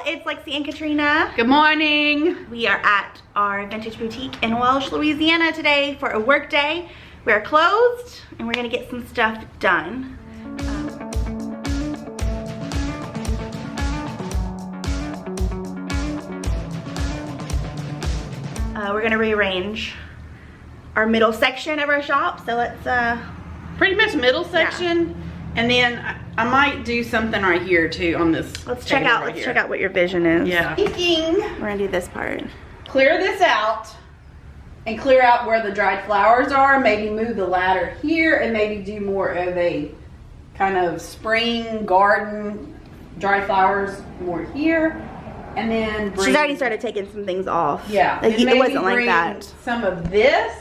it's Lexi and Katrina. Good morning. We are at our vintage boutique in Welsh, Louisiana today for a work day. We are closed and we're gonna get some stuff done. We're gonna rearrange our middle section of our shop. So let's pretty much middle section, and then I might do something right here too on this. Let's check out. Let's check out what your vision is. Yeah. Thinking we're gonna do this part. Clear this out and clear out where the dried flowers are. Maybe move the ladder here and maybe do more of a kind of spring garden, dried flowers more here. And then she's already started taking some things off. Yeah. Like, it wasn't like that. Some of this.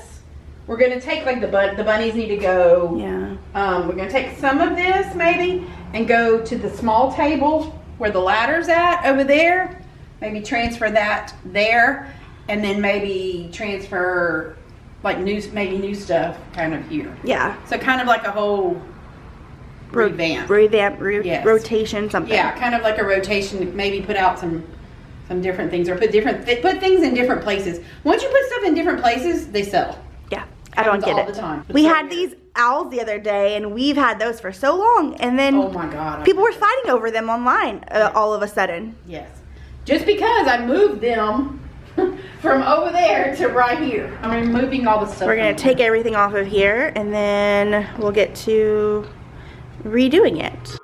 We're gonna take like the bunnies need to go. Yeah. We're gonna take some of this maybe and go to the small table where the ladder's at over there. Maybe transfer that there, and then maybe transfer like new stuff kind of here. Yeah. So kind of like a whole revamp. Yes. Rotation, something. Yeah, kind of like a rotation. Maybe put out some different things, or put things in different places. Once you put stuff in different places, they sell. Yeah, I don't get it. All the time. We had these owls the other day, and we've had those for so long, and then oh my god, people were fighting over them online all of a sudden. Yes, just because I moved them from over there to right here. I'm removing all the stuff. We're gonna take everything off of here, and then we'll get to redoing it.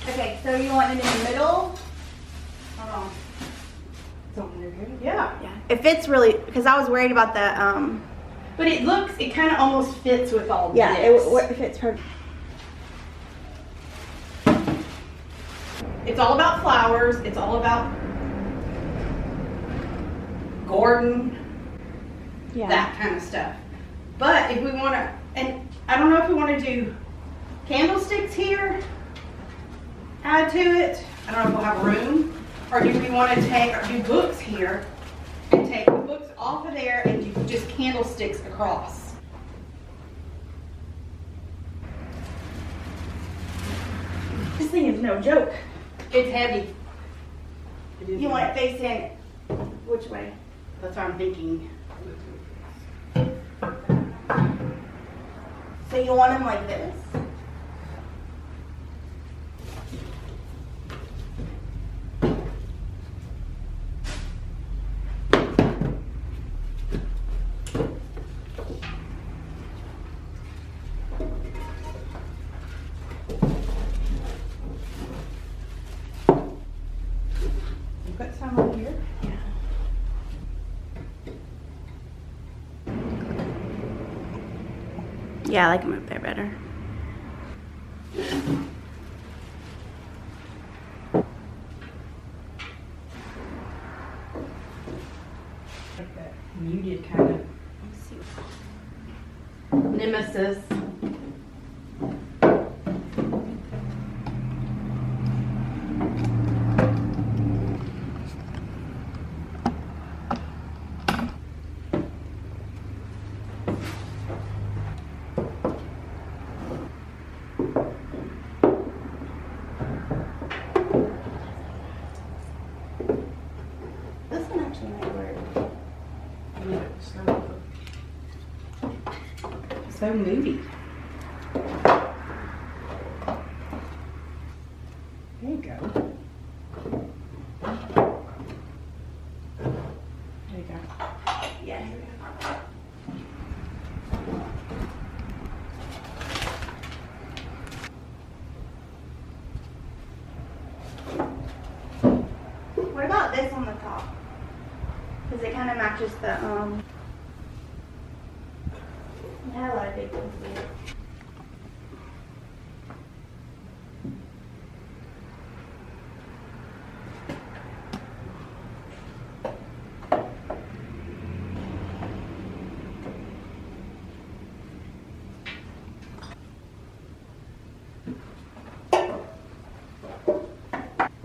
Okay, so you want it in the middle? Hold on. Yeah. Yeah. It fits really, because I was worried about the, But it kind of almost fits with all yeah, this. it fits perfect. It's all about flowers. It's all about garden, Yeah. that kind of stuff. But if we want to, and I don't know if we want to do candlesticks here, add to it. I don't know if we'll have room. Or do we want to do books here and take the books off of there and do just candlesticks across? This thing is no joke. It's heavy. You want it facing which way? That's what I'm thinking. So you want them like this? Put some on here. Yeah, I like them up there better. Like that muted kind of. Nemesis. This one actually might work. So moody. There you go. There you go. Yeah, here we go. What about this on the top? Because it kind of matches the, it had a lot of big things in it.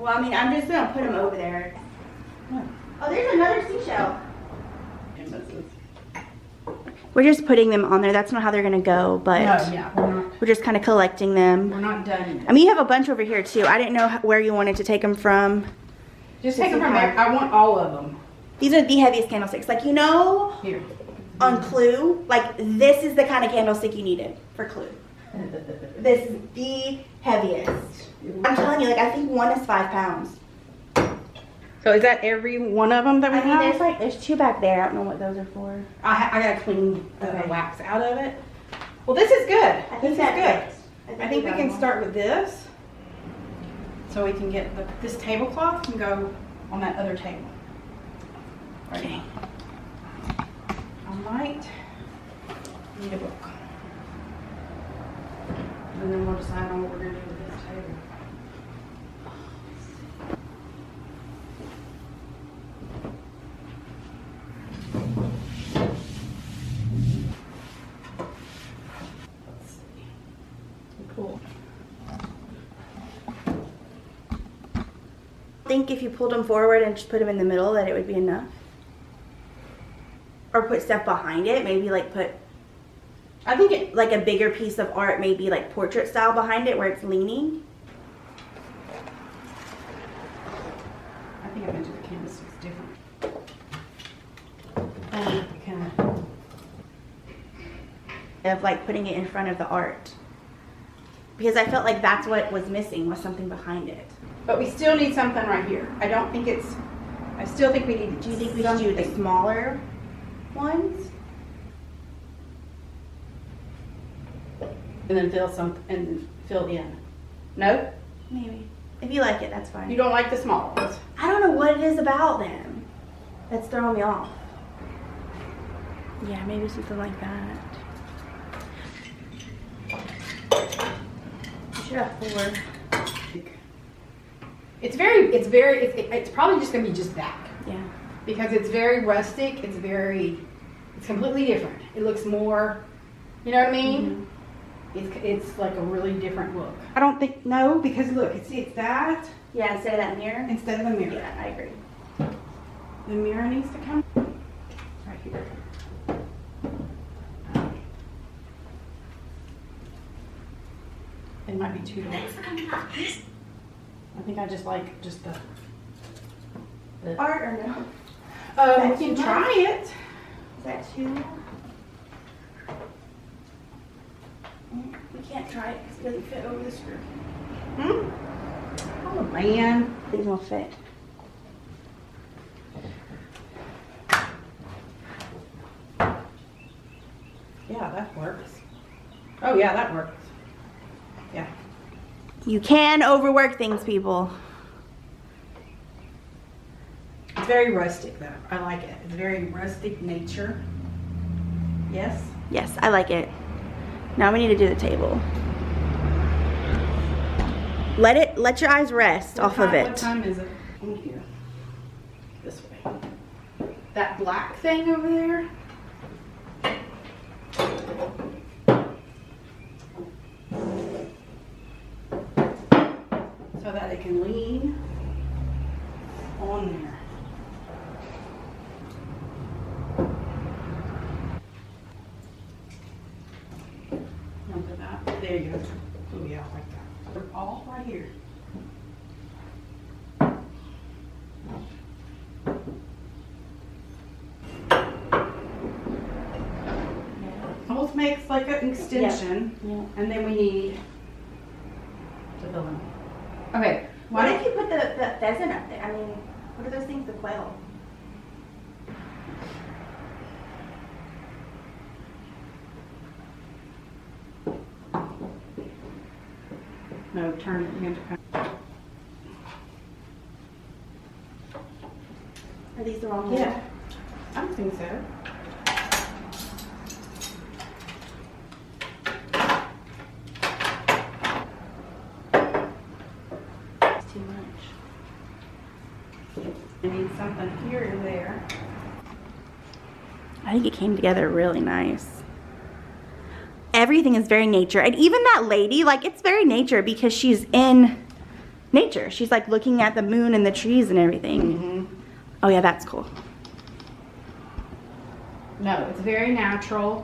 Well, I mean, I'm just gonna put them over there. Oh, there's another seashell. We're just putting them on there. That's not how they're gonna go, but we're just kind of collecting them. We're not done yet. I mean, you have a bunch over here too. I didn't know where you wanted to take them from. Just take them from there. I want all of them. These are the heaviest candlesticks. Like, you know, Here. on Clue, like this is the kind of candlestick you needed for Clue. This is the heaviest. I'm telling you, like, I think one is 5 pounds. So is that every one of them that we I mean, have? there's 2 back there. I don't know what those are for. I gotta clean the Okay. wax out of it. Well, this is good. I think This is that's good. I think we can start with this. So we can get this tablecloth and go on that other table. Okay. I might need a book. And then we'll decide on what we're gonna do with this table. Let's see. Cool. I think if you pulled them forward and just put them in the middle, that it would be enough. Or put stuff behind it, maybe like put I think it, like a bigger piece of art, maybe like portrait style behind it where it's leaning. I think I'm gonna do the candlesticks different. Of like putting it in front of the art. Because I felt like that's what was missing, was something behind it. But we still need something right here. I don't think it's, I still think we need. Do you think we should do the smaller ones? And then fill in. No? Maybe. If you like it, that's fine. You don't like the small ones? I don't know what it is about them that's throwing me off. Yeah, maybe something like that. You should have 4. It's probably just gonna be just that. Yeah. Because it's very rustic, it's completely different. It looks more, you know what I mean? It's like a really different look. I don't think, no, because look, it's that Yeah, instead of that mirror? instead of the mirror. Yeah, I agree. The mirror needs to come right here. It might be too dark. I think I just like just the Art or no? we can try it. Is that too? We can't try it because it doesn't fit over the screw. Oh man. These will fit. Yeah, that works. Oh yeah, that works. Yeah. You can overwork things, people. It's very rustic though. I like it. It's very rustic nature. Yes? Yes, I like it. Now we need to do the table. Let your eyes rest off of it. What time is it? On here. This way. That black thing over there. So that it can lean on there. Remember that? There you go. Oh yeah, like that. They're all right here. Almost makes like an extension, Yeah. and then we need to fill in. Okay. What if you put the pheasant up there? I mean, what are those things? The quail. No, turn it. You have to come. Are these the wrong Yeah. ones? I don't think so. It's too much. I need something here or there. I think it came together really nice. Everything is very nature. And even that lady, like, it's very nature because she's in nature. She's like looking at the moon and the trees and everything. Oh yeah, that's cool. No, it's very natural.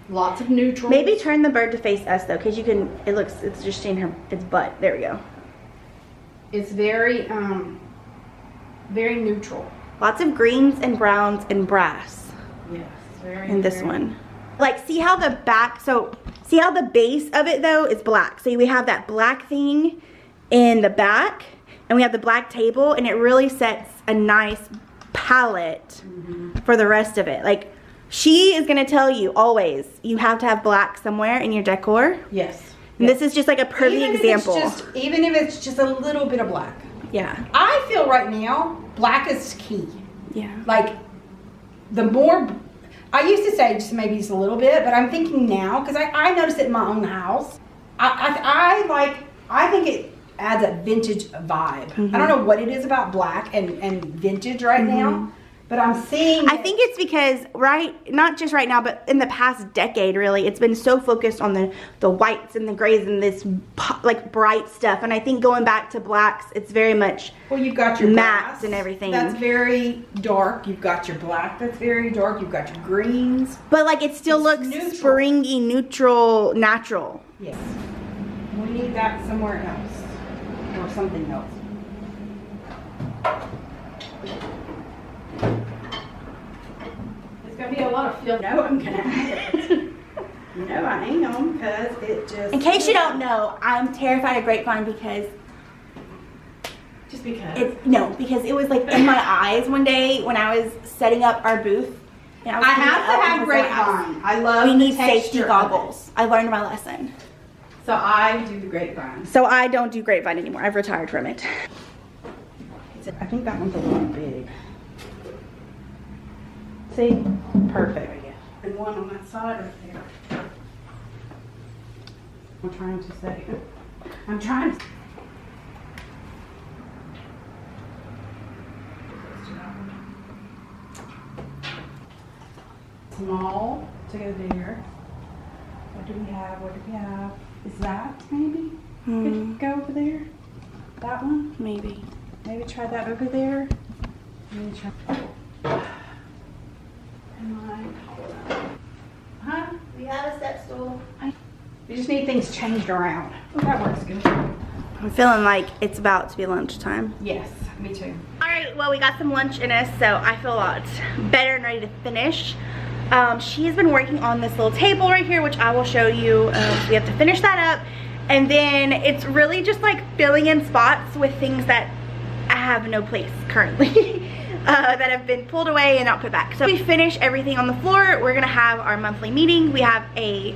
Lots of neutrals. Maybe turn the bird to face us though, because you can, it's just seeing its butt. There we go. It's very, very neutral. Lots of greens and browns and brass. Yes, very. In this one. Like, see how the back, see how the base of it though is black. So we have that black thing in the back, and we have the black table, and it really sets a nice palette for the rest of it. Like, she is gonna tell you always, you have to have black somewhere in your decor. Yes. And this is just like a perfect example. Even if it's just a little bit of black. Yeah. I feel right now, black is key. Yeah. Like, the more, I used to say just maybe just a little bit, but I'm thinking now, because I noticed it in my own house. I think it adds a vintage vibe. I don't know what it is about black and vintage right now, but I'm seeing I think it's because, not just right now, but in the past decade, really, it's been so focused on the whites and the grays and this like bright stuff. And I think going back to blacks, it's very much you've got your mattes grass, and everything. That's very dark. You've got your black that's very dark. You've got your greens. But like it still looks neutral. springy, neutral, natural. Yes. We need that somewhere else or something else. It's gonna be a lot of field. No, I'm gonna add it. No, I am, because it just. In case you don't know, I'm terrified of grapevine because. Just because. Because it was like in my eyes one day when I was setting up our booth. And I have to have grapevine. I love. We need safety goggles. I learned my lesson. So I do the grapevine. So I don't do grapevine anymore. I've retired from it. I think that one's a little big. See? Perfect. And one on that side right there. I'm trying to say. I'm trying to. Small to go there. What do we have? What do we have? Is that maybe? Could go over there? That one? Maybe. Maybe try that over there. Maybe try. Huh? We have a step stool. We just need things changed around. Oh, that works good. I'm feeling like it's about to be lunchtime. Yes, me too. Alright, well we got some lunch in us, so I feel a lot better and ready to finish. She's been working on this little table right here, which I will show you. So we have to finish that up. And then it's really just like filling in spots with things that I have no place currently. That have been pulled away and not put back. So we finish everything on the floor. We're gonna have our monthly meeting. We have a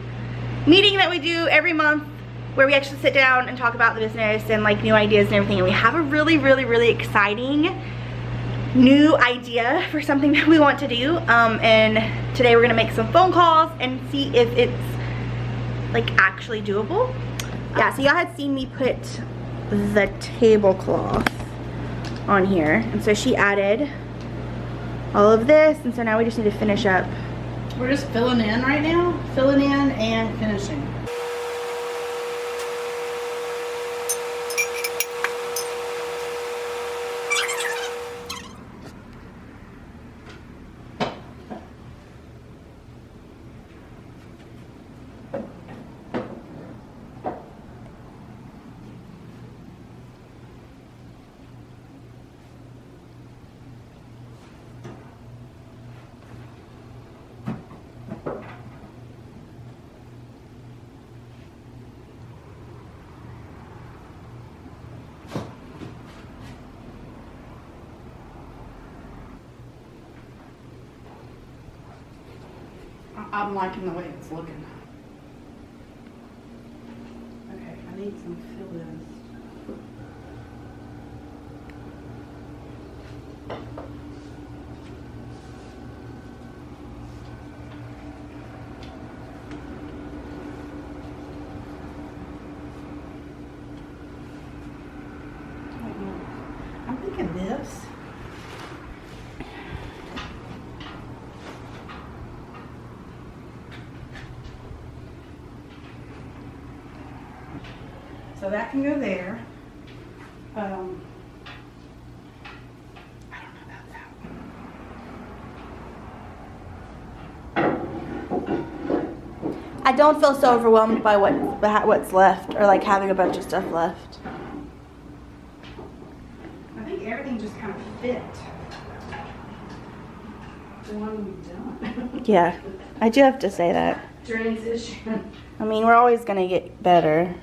meeting that we do every month where we actually sit down and talk about the business and like new ideas and everything. And we have a really exciting new idea for something that we want to do. And today we're gonna make some phone calls and see if it's like actually doable. Yeah, so y'all had seen me put the tablecloth on here, and so she added all of this, and so now we just need to finish up. We're just filling in right now, filling in and finishing. I'm liking the way it's looking. Okay, I need some fill this. I'm thinking this. So that can go there. I don't know about that. I don't feel so overwhelmed by what's left, or like having a bunch of stuff left. I think everything just kind of fit. The one we've done. Yeah, I do have to say that. Transition. I mean, we're always gonna get better.